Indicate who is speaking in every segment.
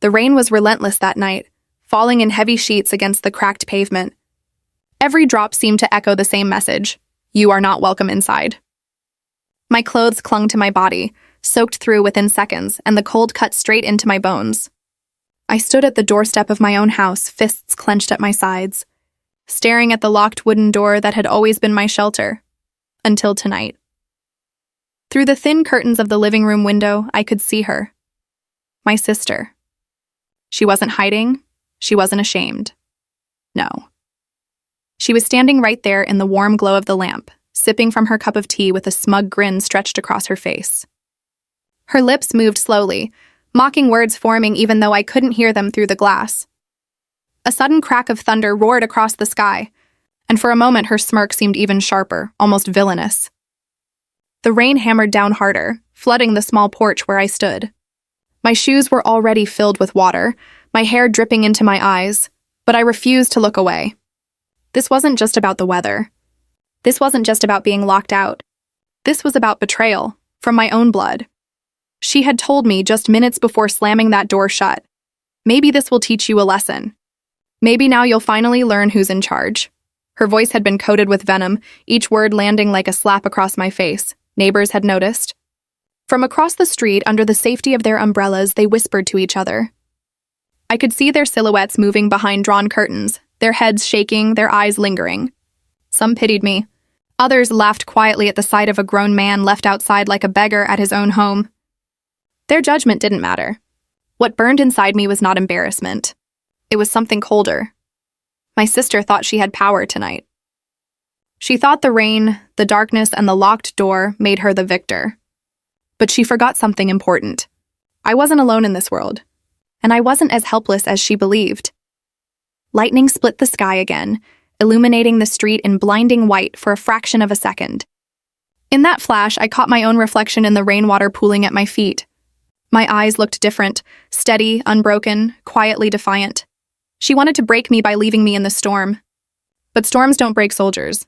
Speaker 1: The rain was relentless that night, falling in heavy sheets against the cracked pavement. Every drop seemed to echo the same message: you are not welcome inside. My clothes clung to my body, soaked through within seconds, and the cold cut straight into my bones. I stood at the doorstep of my own house, fists clenched at my sides, staring at the locked wooden door that had always been my shelter. Until tonight. Through the thin curtains of the living room window, I could see her. My sister. She wasn't hiding. She wasn't ashamed. No. She was standing right there in the warm glow of the lamp, sipping from her cup of tea with a smug grin stretched across her face. Her lips moved slowly, mocking words forming even though I couldn't hear them through the glass. A sudden crack of thunder roared across the sky, and for a moment her smirk seemed even sharper, almost villainous. The rain hammered down harder, flooding the small porch where I stood. My shoes were already filled with water, my hair dripping into my eyes, but I refused to look away. This wasn't just about the weather. This wasn't just about being locked out. This was about betrayal, from my own blood. She had told me just minutes before slamming that door shut. Maybe this will teach you a lesson. Maybe now you'll finally learn who's in charge. Her voice had been coated with venom, each word landing like a slap across my face. Neighbors had noticed. From across the street, under the safety of their umbrellas, they whispered to each other. I could see their silhouettes moving behind drawn curtains, their heads shaking, their eyes lingering. Some pitied me. Others laughed quietly at the sight of a grown man left outside like a beggar at his own home. Their judgment didn't matter. What burned inside me was not embarrassment. It was something colder. My sister thought she had power tonight. She thought the rain, the darkness, and the locked door made her the victor. But she forgot something important. I wasn't alone in this world, and I wasn't as helpless as she believed. Lightning split the sky again, illuminating the street in blinding white for a fraction of a second. In that flash, I caught my own reflection in the rainwater pooling at my feet. My eyes looked different, steady, unbroken, quietly defiant. She wanted to break me by leaving me in the storm. But storms don't break soldiers.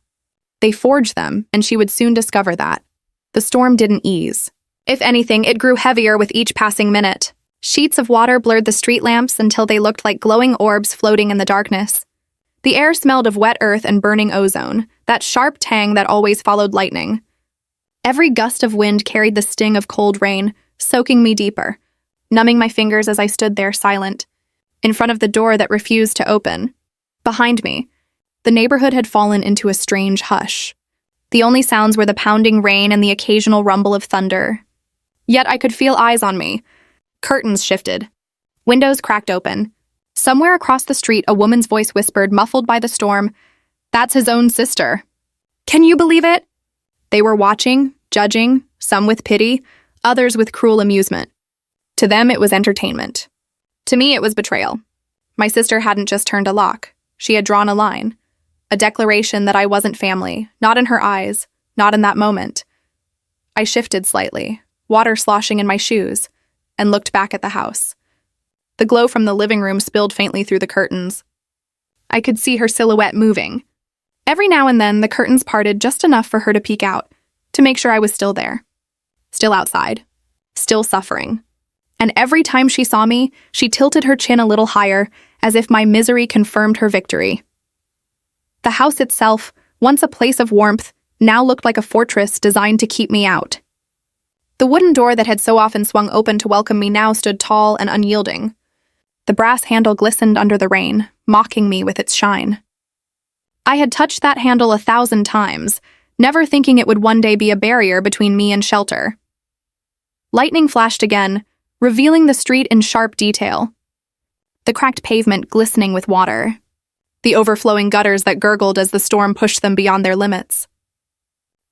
Speaker 1: They forge them, and she would soon discover that. The storm didn't ease. If anything, it grew heavier with each passing minute. Sheets of water blurred the street lamps until they looked like glowing orbs floating in the darkness. The air smelled of wet earth and burning ozone, that sharp tang that always followed lightning. Every gust of wind carried the sting of cold rain, soaking me deeper, numbing my fingers as I stood there silent, in front of the door that refused to open. Behind me, the neighborhood had fallen into a strange hush. The only sounds were the pounding rain and the occasional rumble of thunder. Yet I could feel eyes on me. Curtains shifted. Windows cracked open. Somewhere across the street, a woman's voice whispered, muffled by the storm, "That's his own sister." Can you believe it? They were watching, judging, some with pity, others with cruel amusement. To them, it was entertainment. To me, it was betrayal. My sister hadn't just turned a lock. She had drawn a line. A declaration that I wasn't family, not in her eyes, not in that moment. I shifted slightly, water sloshing in my shoes, and looked back at the house. The glow from the living room spilled faintly through the curtains. I could see her silhouette moving. Every now and then, the curtains parted just enough for her to peek out, to make sure I was still there. Still outside. Still suffering. And every time she saw me, she tilted her chin a little higher, as if my misery confirmed her victory. The house itself, once a place of warmth, now looked like a fortress designed to keep me out. The wooden door that had so often swung open to welcome me now stood tall and unyielding. The brass handle glistened under the rain, mocking me with its shine. I had touched that handle 1,000 times, never thinking it would one day be a barrier between me and shelter. Lightning flashed again, revealing the street in sharp detail. The cracked pavement glistening with water. The overflowing gutters that gurgled as the storm pushed them beyond their limits.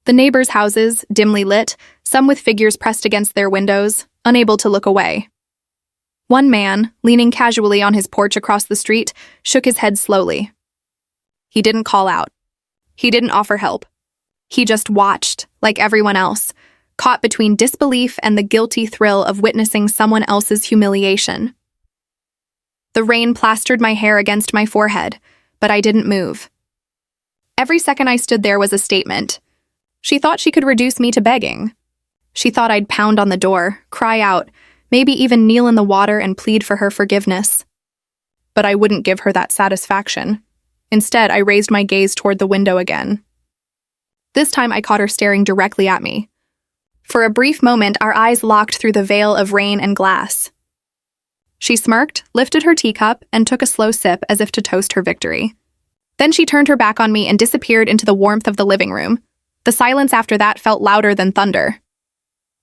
Speaker 1: The neighbors' houses, dimly lit, some with figures pressed against their windows, unable to look away. One man, leaning casually on his porch across the street, shook his head slowly. He didn't call out. He didn't offer help. He just watched, like everyone else, caught between disbelief and the guilty thrill of witnessing someone else's humiliation. The rain plastered my hair against my forehead, but I didn't move. Every second I stood there was a statement. She thought she could reduce me to begging. She thought I'd pound on the door, cry out, maybe even kneel in the water and plead for her forgiveness. But I wouldn't give her that satisfaction. Instead, I raised my gaze toward the window again. This time I caught her staring directly at me. For a brief moment, our eyes locked through the veil of rain and glass. She smirked, lifted her teacup, and took a slow sip as if to toast her victory. Then she turned her back on me and disappeared into the warmth of the living room. The silence after that felt louder than thunder.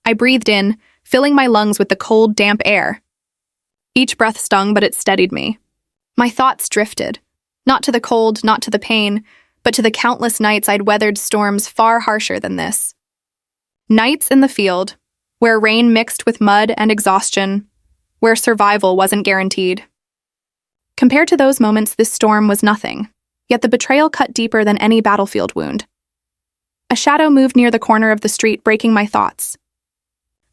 Speaker 1: I breathed in, filling my lungs with the cold, damp air. Each breath stung, but it steadied me. My thoughts drifted, not to the cold, not to the pain, but to the countless nights I'd weathered storms far harsher than this. Nights in the field, where rain mixed with mud and exhaustion, where survival wasn't guaranteed. Compared to those moments, this storm was nothing, yet the betrayal cut deeper than any battlefield wound. A shadow moved near the corner of the street, breaking my thoughts.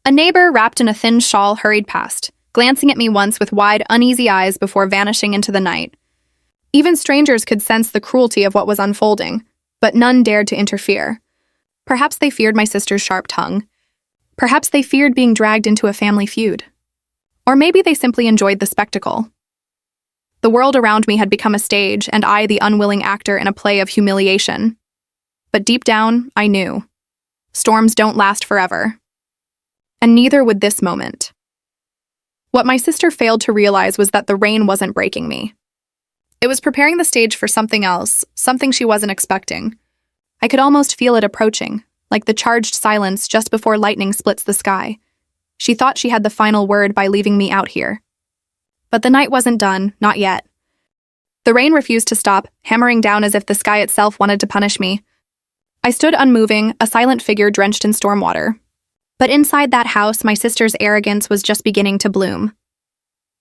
Speaker 1: A neighbor wrapped in a thin shawl hurried past, glancing at me once with wide, uneasy eyes before vanishing into the night. Even strangers could sense the cruelty of what was unfolding, but none dared to interfere. Perhaps they feared my sister's sharp tongue. Perhaps they feared being dragged into a family feud. Or maybe they simply enjoyed the spectacle. The world around me had become a stage, and I the unwilling actor in a play of humiliation. But deep down, I knew. Storms don't last forever. And neither would this moment. What my sister failed to realize was that the rain wasn't breaking me. It was preparing the stage for something else, something she wasn't expecting. I could almost feel it approaching, like the charged silence just before lightning splits the sky. She thought she had the final word by leaving me out here. But the night wasn't done, not yet. The rain refused to stop, hammering down as if the sky itself wanted to punish me. I stood unmoving, a silent figure drenched in storm water. But inside that house, my sister's arrogance was just beginning to bloom.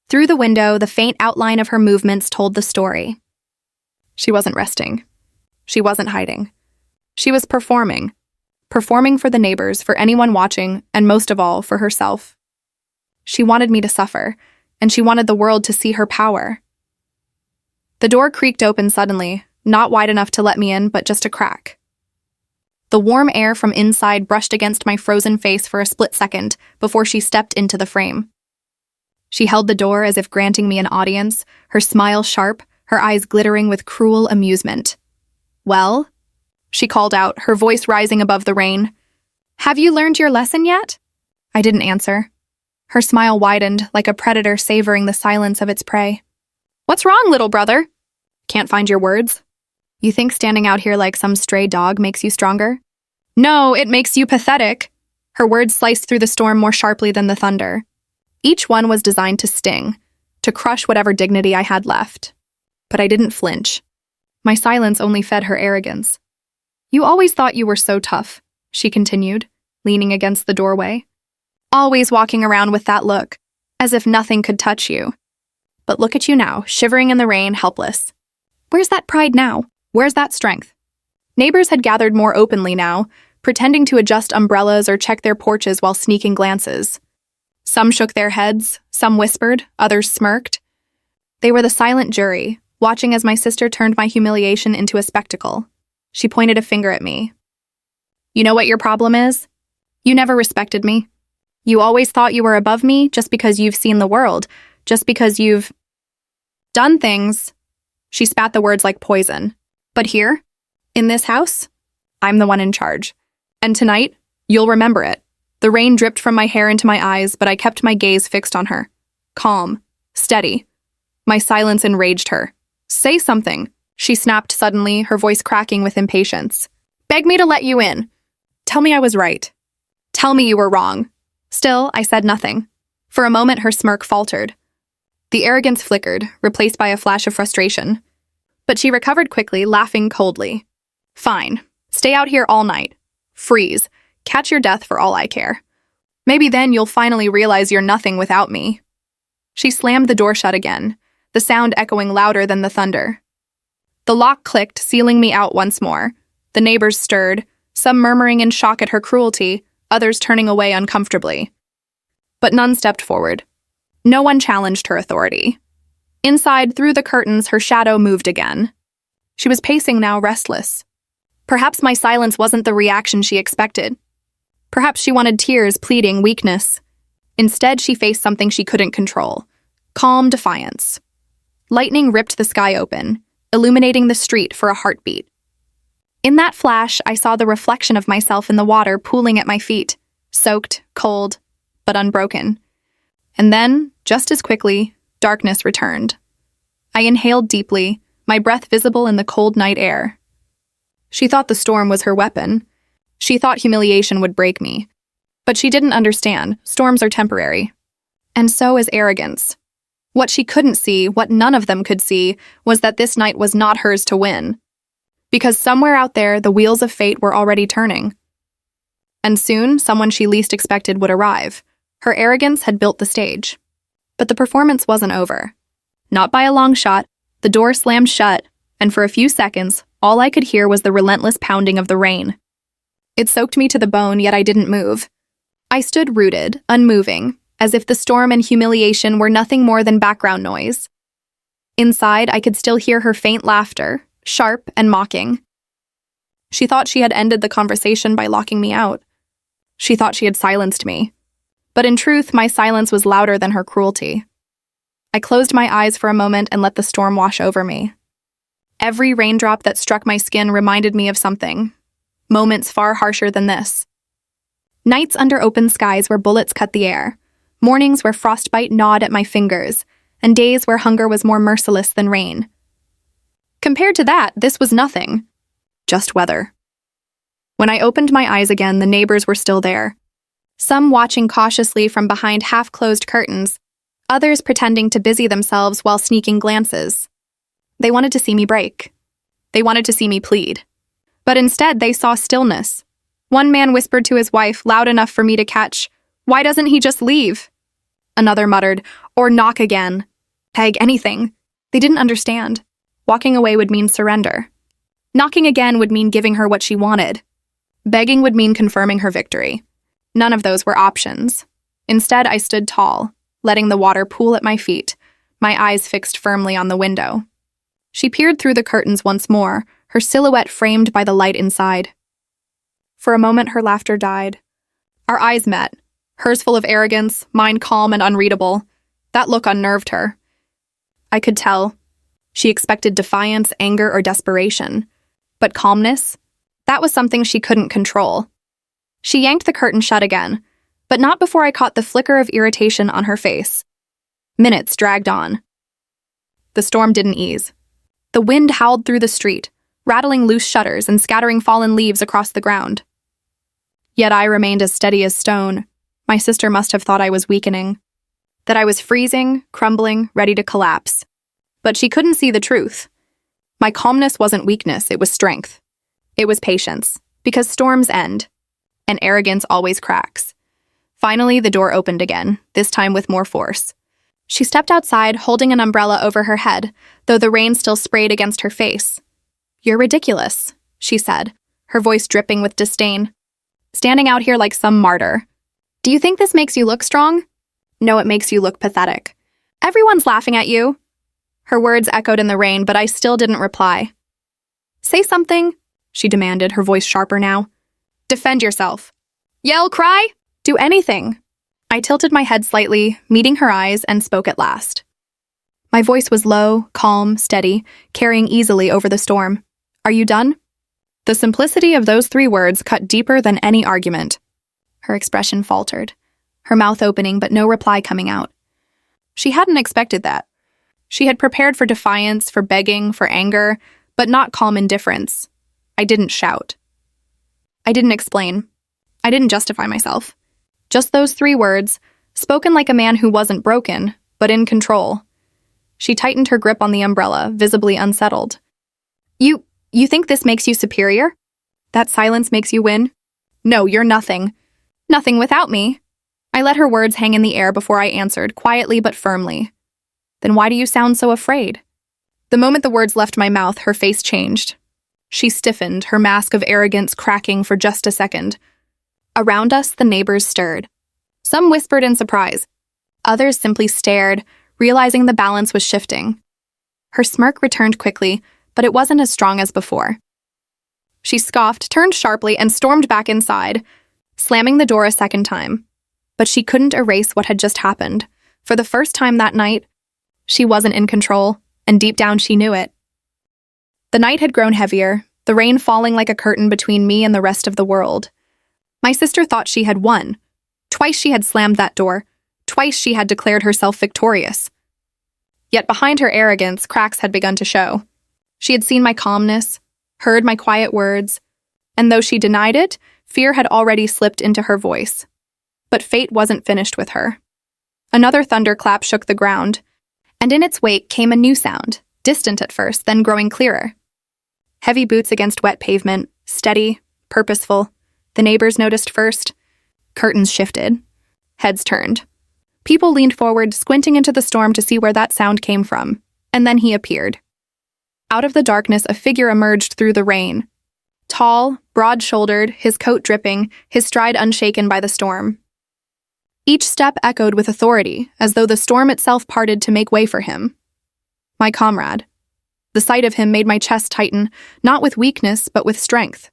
Speaker 1: Through the window, the faint outline of her movements told the story. She wasn't resting. She wasn't hiding. She was performing. Performing for the neighbors, for anyone watching, and most of all, for herself. She wanted me to suffer, and she wanted the world to see her power. The door creaked open suddenly, not wide enough to let me in, but just a crack. The warm air from inside brushed against my frozen face for a split second before she stepped into the frame. She held the door as if granting me an audience, her smile sharp, her eyes glittering with cruel amusement. "Well?" she called out, her voice rising above the rain. "Have you learned your lesson yet?" I didn't answer. Her smile widened, like a predator savoring the silence of its prey. "What's wrong, little brother?" "Can't find your words? You think standing out here like some stray dog makes you stronger?" "No, it makes you pathetic." Her words sliced through the storm more sharply than the thunder. Each one was designed to sting, to crush whatever dignity I had left. But I didn't flinch. My silence only fed her arrogance. "You always thought you were so tough," she continued, leaning against the doorway. "Always walking around with that look, as if nothing could touch you. But look at you now, shivering in the rain, helpless. Where's that pride now? Where's that strength?" Neighbors had gathered more openly now, pretending to adjust umbrellas or check their porches while sneaking glances. Some shook their heads, some whispered, others smirked. They were the silent jury, watching as my sister turned my humiliation into a spectacle. She pointed a finger at me. "You know what your problem is? You never respected me. You always thought you were above me just because you've seen the world, just because you've done things." She spat the words like poison. "But here, in this house, I'm the one in charge. And tonight, you'll remember it." The rain dripped from my hair into my eyes, but I kept my gaze fixed on her. Calm, steady. My silence enraged her. "Say something," she snapped suddenly, her voice cracking with impatience. "Beg me to let you in. Tell me I was right. Tell me you were wrong." Still, I said nothing. For a moment, her smirk faltered. The arrogance flickered, replaced by a flash of frustration. But she recovered quickly, laughing coldly. "Fine. Stay out here all night. Freeze. Catch your death for all I care. Maybe then you'll finally realize you're nothing without me." She slammed the door shut again, the sound echoing louder than the thunder. The lock clicked, sealing me out once more. The neighbors stirred, some murmuring in shock at her cruelty, others turning away uncomfortably. But none stepped forward. No one challenged her authority. Inside, through the curtains, her shadow moved again. She was pacing now, restless. Perhaps my silence wasn't the reaction she expected. Perhaps she wanted tears, pleading, weakness. Instead, she faced something she couldn't control. Calm defiance. Lightning ripped the sky open, illuminating the street for a heartbeat. In that flash, I saw the reflection of myself in the water pooling at my feet, soaked, cold, but unbroken. And then, just as quickly, darkness returned. I inhaled deeply, my breath visible in the cold night air. She thought the storm was her weapon. She thought humiliation would break me. But she didn't understand. Storms are temporary. And so is arrogance. What she couldn't see, what none of them could see, was that this night was not hers to win. Because somewhere out there, the wheels of fate were already turning. And soon, someone she least expected would arrive. Her arrogance had built the stage. But the performance wasn't over. Not by a long shot. The door slammed shut, and for a few seconds, all I could hear was the relentless pounding of the rain. It soaked me to the bone, yet I didn't move. I stood rooted, unmoving, as if the storm and humiliation were nothing more than background noise. Inside, I could still hear her faint laughter, sharp and mocking. She thought she had ended the conversation by locking me out. She thought she had silenced me. But in truth, my silence was louder than her cruelty. I closed my eyes for a moment and let the storm wash over me. Every raindrop that struck my skin reminded me of something. Moments far harsher than this. Nights under open skies where bullets cut the air. Mornings where frostbite gnawed at my fingers. And days where hunger was more merciless than rain. Compared to that, this was nothing. Just weather. When I opened my eyes again, the neighbors were still there. Some watching cautiously from behind half-closed curtains, others pretending to busy themselves while sneaking glances. They wanted to see me break. They wanted to see me plead. But instead, they saw stillness. One man whispered to his wife, loud enough for me to catch, "Why doesn't he just leave?" Another muttered, "Or knock again. Peg, anything." They didn't understand. Walking away would mean surrender. Knocking again would mean giving her what she wanted. Begging would mean confirming her victory. None of those were options. Instead, I stood tall, letting the water pool at my feet, my eyes fixed firmly on the window. She peered through the curtains once more, her silhouette framed by the light inside. For a moment, her laughter died. Our eyes met, hers full of arrogance, mine calm and unreadable. That look unnerved her. I could tell. She expected defiance, anger, or desperation. But calmness? That was something she couldn't control. She yanked the curtain shut again, but not before I caught the flicker of irritation on her face. Minutes dragged on. The storm didn't ease. The wind howled through the street, rattling loose shutters and scattering fallen leaves across the ground. Yet I remained as steady as stone. My sister must have thought I was weakening, that I was freezing, crumbling, ready to collapse. But she couldn't see the truth. My calmness wasn't weakness, it was strength. It was patience, because storms end, and arrogance always cracks. Finally, the door opened again, this time with more force. She stepped outside, holding an umbrella over her head, though the rain still sprayed against her face. "You're ridiculous," she said, her voice dripping with disdain. "Standing out here like some martyr. Do you think this makes you look strong? No, it makes you look pathetic. Everyone's laughing at you." Her words echoed in the rain, but I still didn't reply. "Say something," she demanded, her voice sharper now. "Defend yourself. Yell, cry, do anything." I tilted my head slightly, meeting her eyes, and spoke at last. My voice was low, calm, steady, carrying easily over the storm. "Are you done?" The simplicity of those 3 words cut deeper than any argument. Her expression faltered, her mouth opening but no reply coming out. She hadn't expected that. She had prepared for defiance, for begging, for anger, but not calm indifference. I didn't shout. I didn't explain. I didn't justify myself. Just those 3 words, spoken like a man who wasn't broken, but in control. She tightened her grip on the umbrella, visibly unsettled. You think this makes you superior? That silence makes you win? No, you're nothing. Nothing without me." I let her words hang in the air before I answered, quietly but firmly. "Then why do you sound so afraid?" The moment the words left my mouth, her face changed. She stiffened, her mask of arrogance cracking for just a second. Around us, the neighbors stirred. Some whispered in surprise. Others simply stared, realizing the balance was shifting. Her smirk returned quickly, but it wasn't as strong as before. She scoffed, turned sharply, and stormed back inside, slamming the door a second time. but she couldn't erase what had just happened. For the first time that night, she wasn't in control, and deep down she knew it. The night had grown heavier, the rain falling like a curtain between me and the rest of the world. My sister thought she had won. Twice she had slammed that door. Twice she had declared herself victorious. Yet behind her arrogance, cracks had begun to show. She had seen my calmness, heard my quiet words, and though she denied it, fear had already slipped into her voice. But fate wasn't finished with her. Another thunderclap shook the ground, and in its wake came a new sound, distant at first, then growing clearer. Heavy boots against wet pavement, steady, purposeful. The neighbors noticed first. Curtains shifted. Heads turned. People leaned forward, squinting into the storm to see where that sound came from, and then he appeared. Out of the darkness, a figure emerged through the rain. Tall, broad-shouldered, his coat dripping, his stride unshaken by the storm. Each step echoed with authority, as though the storm itself parted to make way for him. My comrade. The sight of him made my chest tighten, not with weakness, but with strength.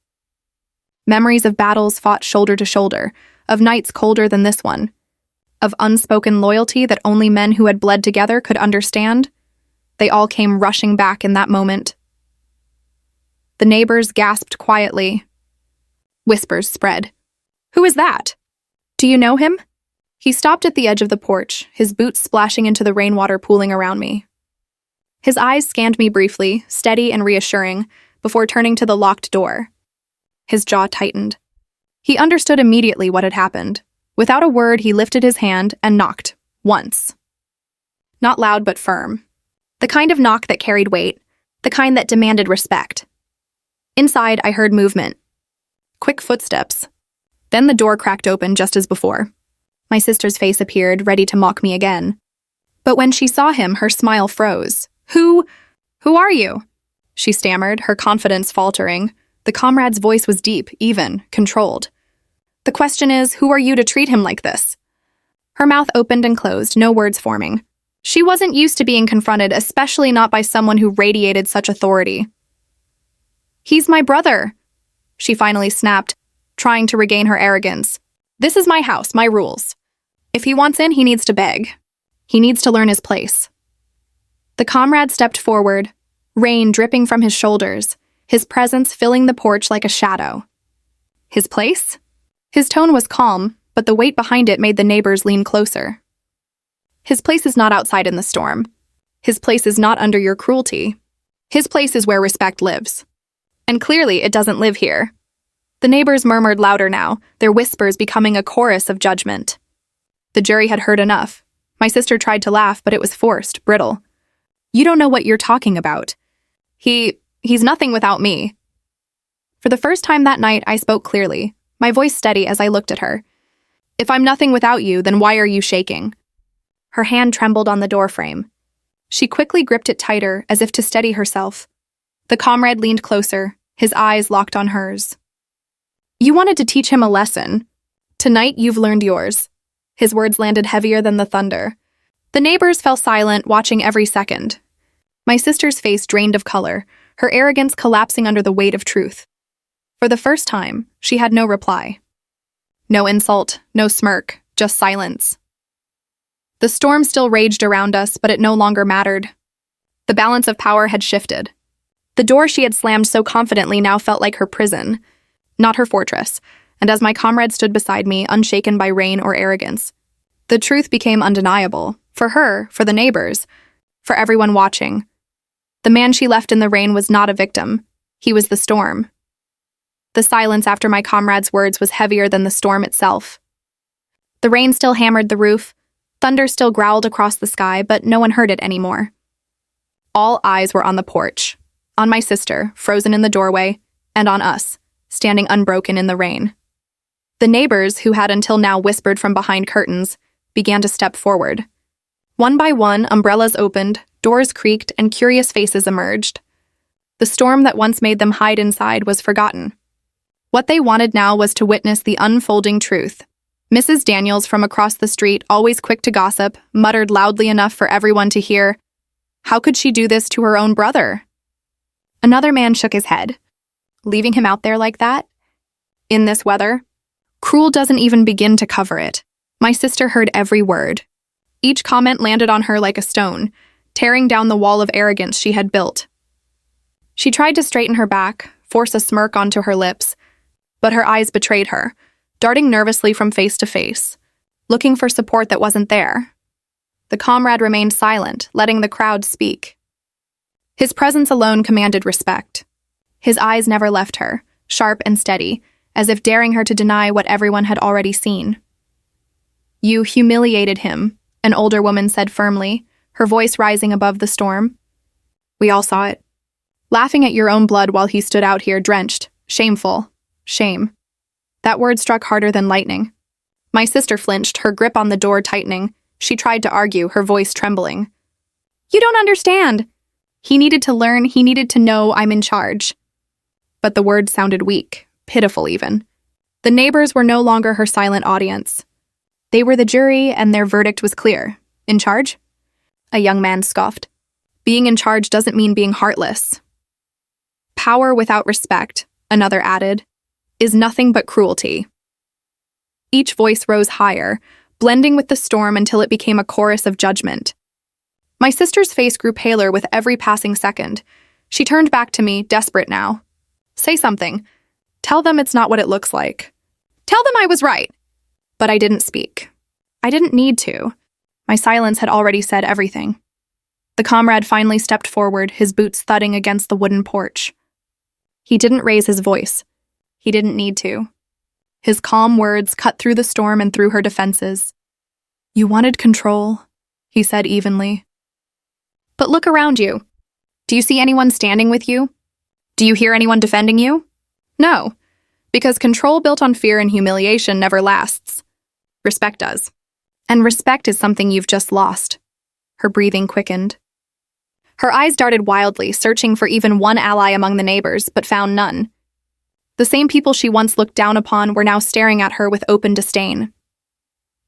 Speaker 1: Memories of battles fought shoulder to shoulder, of nights colder than this one, of unspoken loyalty that only men who had bled together could understand. They all came rushing back in that moment. The neighbors gasped quietly. Whispers spread. "Who is that? Do you know him?" He stopped at the edge of the porch, his boots splashing into the rainwater pooling around me. His eyes scanned me briefly, steady and reassuring, before turning to the locked door. His jaw tightened. He understood immediately what had happened. Without a word, he lifted his hand and knocked, once. Not loud but firm. The kind of knock that carried weight, the kind that demanded respect. Inside, I heard movement. Quick footsteps. Then the door cracked open just as before. My sister's face appeared, ready to mock me again. But when she saw him, her smile froze. Who are you?" she stammered, her confidence faltering. The comrade's voice was deep, even, controlled. "The question is, who are you to treat him like this?" Her mouth opened and closed, no words forming. She wasn't used to being confronted, especially not by someone who radiated such authority. "He's my brother," she finally snapped, trying to regain her arrogance. "This is my house, my rules. If he wants in, he needs to beg. He needs to learn his place." The comrade stepped forward, rain dripping from his shoulders, his presence filling the porch like a shadow. His place? His tone was calm, but the weight behind it made the neighbors lean closer. His place is not outside in the storm. His place is not under your cruelty. His place is where respect lives. And clearly it doesn't live here. The neighbors murmured louder now, their whispers becoming a chorus of judgment. The jury had heard enough. My sister tried to laugh, but it was forced, brittle. "You don't know what you're talking about. He's nothing without me." For the first time that night, I spoke clearly, my voice steady as I looked at her. "If I'm nothing without you, then why are you shaking?" Her hand trembled on the doorframe. She quickly gripped it tighter, as if to steady herself. The comrade leaned closer, his eyes locked on hers. "You wanted to teach him a lesson. Tonight, you've learned yours." His words landed heavier than the thunder. The neighbors fell silent, watching every second. My sister's face drained of color, her arrogance collapsing under the weight of truth. For the first time, she had no reply. No insult, no smirk, just silence. The storm still raged around us, but it no longer mattered. The balance of power had shifted. The door she had slammed so confidently now felt like her prison, not her fortress, and as my comrade stood beside me, unshaken by rain or arrogance, the truth became undeniable. For her, for the neighbors, for everyone watching. The man she left in the rain was not a victim. He was the storm. The silence after my comrade's words was heavier than the storm itself. The rain still hammered the roof, thunder still growled across the sky, but no one heard it anymore. All eyes were on the porch, on my sister, frozen in the doorway, and on us, standing unbroken in the rain. The neighbors, who had until now whispered from behind curtains, began to step forward. One by one, umbrellas opened, doors creaked, and curious faces emerged. The storm that once made them hide inside was forgotten. What they wanted now was to witness the unfolding truth. Mrs. Daniels from across the street, always quick to gossip, muttered loudly enough for everyone to hear, "How could she do this to her own brother?" Another man shook his head. "Leaving him out there like that? In this weather? Cruel doesn't even begin to cover it." My sister heard every word. Each comment landed on her like a stone, tearing down the wall of arrogance she had built. She tried to straighten her back, force a smirk onto her lips, but her eyes betrayed her, darting nervously from face to face, looking for support that wasn't there. The comrade remained silent, letting the crowd speak. His presence alone commanded respect. His eyes never left her, sharp and steady, as if daring her to deny what everyone had already seen. "You humiliated him," an older woman said firmly, her voice rising above the storm. "We all saw it. Laughing at your own blood while he stood out here drenched. Shameful. Shame." That word struck harder than lightning. My sister flinched, her grip on the door tightening. She tried to argue, her voice trembling. "You don't understand. He needed to learn, he needed to know I'm in charge." But the words sounded weak, pitiful even. The neighbors were no longer her silent audience. They were the jury, and their verdict was clear. "In charge?" A young man scoffed. "Being in charge doesn't mean being heartless." "Power without respect," another added, "is nothing but cruelty." Each voice rose higher, blending with the storm until it became a chorus of judgment. My sister's face grew paler with every passing second. She turned back to me, desperate now. "Say something. Tell them it's not what it looks like. Tell them I was right." But I didn't speak. I didn't need to. My silence had already said everything. The comrade finally stepped forward, his boots thudding against the wooden porch. He didn't raise his voice. He didn't need to. His calm words cut through the storm and through her defenses. "You wanted control," he said evenly. "But look around you. Do you see anyone standing with you? Do you hear anyone defending you? No, because control built on fear and humiliation never lasts. Respect does. And respect is something you've just lost." Her breathing quickened. Her eyes darted wildly, searching for even one ally among the neighbors, but found none. The same people she once looked down upon were now staring at her with open disdain.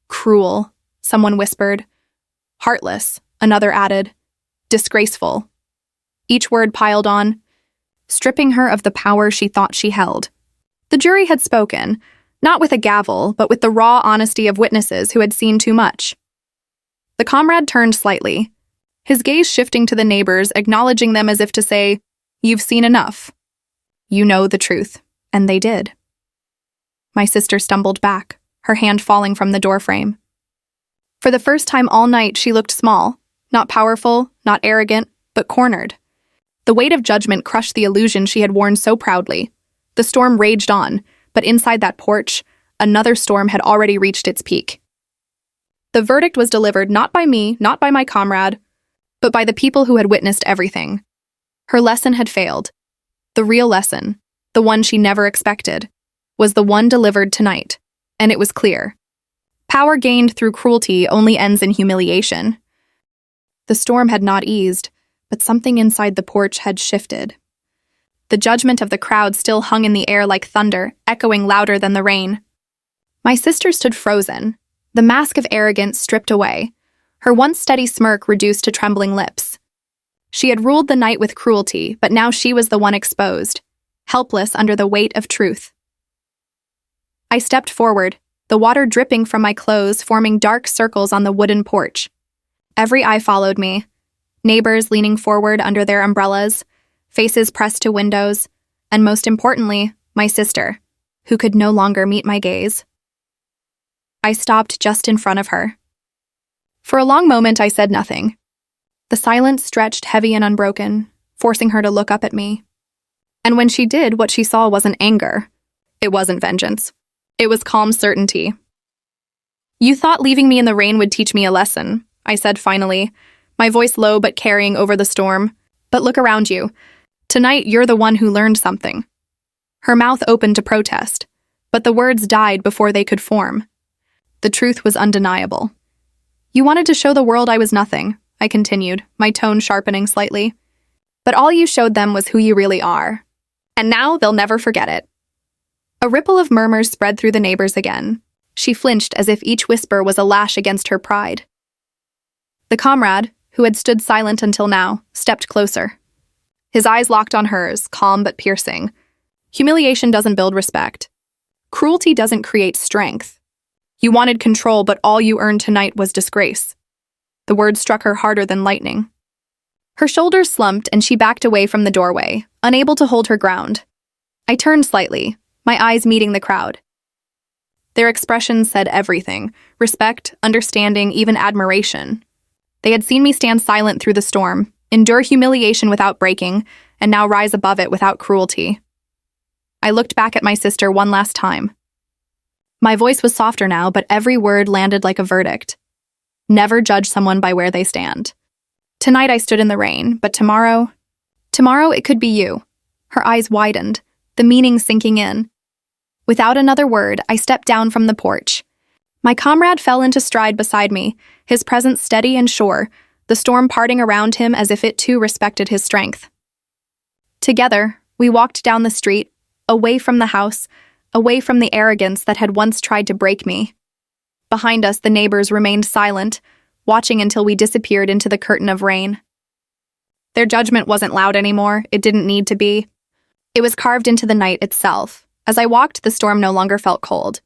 Speaker 1: "Cruel," someone whispered. "Heartless," another added. "Disgraceful." Each word piled on, stripping her of the power she thought she held. The jury had spoken, not with a gavel, but with the raw honesty of witnesses who had seen too much. The comrade turned slightly, his gaze shifting to the neighbors, acknowledging them as if to say, "You've seen enough. You know the truth." And they did. My sister stumbled back, her hand falling from the doorframe. For the first time all night, she looked small, not powerful, not arrogant, but cornered. The weight of judgment crushed the illusion she had worn so proudly. The storm raged on, but inside that porch, another storm had already reached its peak. The verdict was delivered not by me, not by my comrade, but by the people who had witnessed everything. Her lesson had failed. The real lesson, the one she never expected, was the one delivered tonight, and it was clear. Power gained through cruelty only ends in humiliation. The storm had not eased, but something inside the porch had shifted. The judgment of the crowd still hung in the air like thunder, echoing louder than the rain. My sister stood frozen, the mask of arrogance stripped away, her once steady smirk reduced to trembling lips. She had ruled the night with cruelty, but now she was the one exposed, helpless under the weight of truth. I stepped forward, the water dripping from my clothes, forming dark circles on the wooden porch. Every eye followed me, neighbors leaning forward under their umbrellas, faces pressed to windows, and most importantly, my sister, who could no longer meet my gaze. I stopped just in front of her. For a long moment, I said nothing. The silence stretched heavy and unbroken, forcing her to look up at me. And when she did, what she saw wasn't anger. It wasn't vengeance. It was calm certainty. "You thought leaving me in the rain would teach me a lesson," I said finally, my voice low but carrying over the storm. "But look around you. Tonight, you're the one who learned something." Her mouth opened to protest, but the words died before they could form. The truth was undeniable. "You wanted to show the world I was nothing," I continued, my tone sharpening slightly. "But all you showed them was who you really are. And now they'll never forget it." A ripple of murmurs spread through the neighbors again. She flinched as if each whisper was a lash against her pride. The comrade, who had stood silent until now, stepped closer. His eyes locked on hers, calm but piercing. Humiliation doesn't build respect. Cruelty doesn't create strength. You wanted control, but all you earned tonight was disgrace. The words struck her harder than lightning. Her shoulders slumped and she backed away from the doorway, unable to hold her ground. I turned slightly, my eyes meeting the crowd. Their expressions said everything: respect, understanding, even admiration. They had seen me stand silent through the storm, endure humiliation without breaking, and now rise above it without cruelty. I looked back at my sister one last time. My voice was softer now, but every word landed like a verdict. Never judge someone by where they stand. Tonight I stood in the rain, but tomorrow it could be you. Her eyes widened, the meaning sinking in. Without another word, I stepped down from the porch. My comrade fell into stride beside me, his presence steady and sure, the storm parting around him as if it too respected his strength. Together, we walked down the street, away from the house, away from the arrogance that had once tried to break me. Behind us, the neighbors remained silent, watching until we disappeared into the curtain of rain. Their judgment wasn't loud anymore, it didn't need to be. It was carved into the night itself. As I walked, the storm no longer felt cold.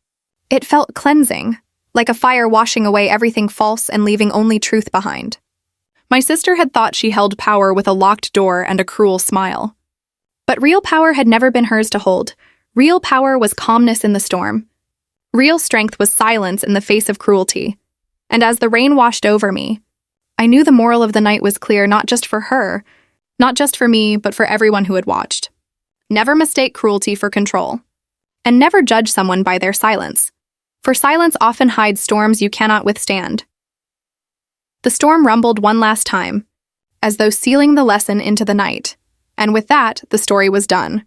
Speaker 1: It felt cleansing, like a fire washing away everything false and leaving only truth behind. My sister had thought she held power with a locked door and a cruel smile. But real power had never been hers to hold. Real power was calmness in the storm. Real strength was silence in the face of cruelty. And as the rain washed over me, I knew the moral of the night was clear, not just for her, not just for me, but for everyone who had watched. Never mistake cruelty for control. And never judge someone by their silence, for silence often hides storms you cannot withstand. The storm rumbled one last time, as though sealing the lesson into the night, and with that, the story was done.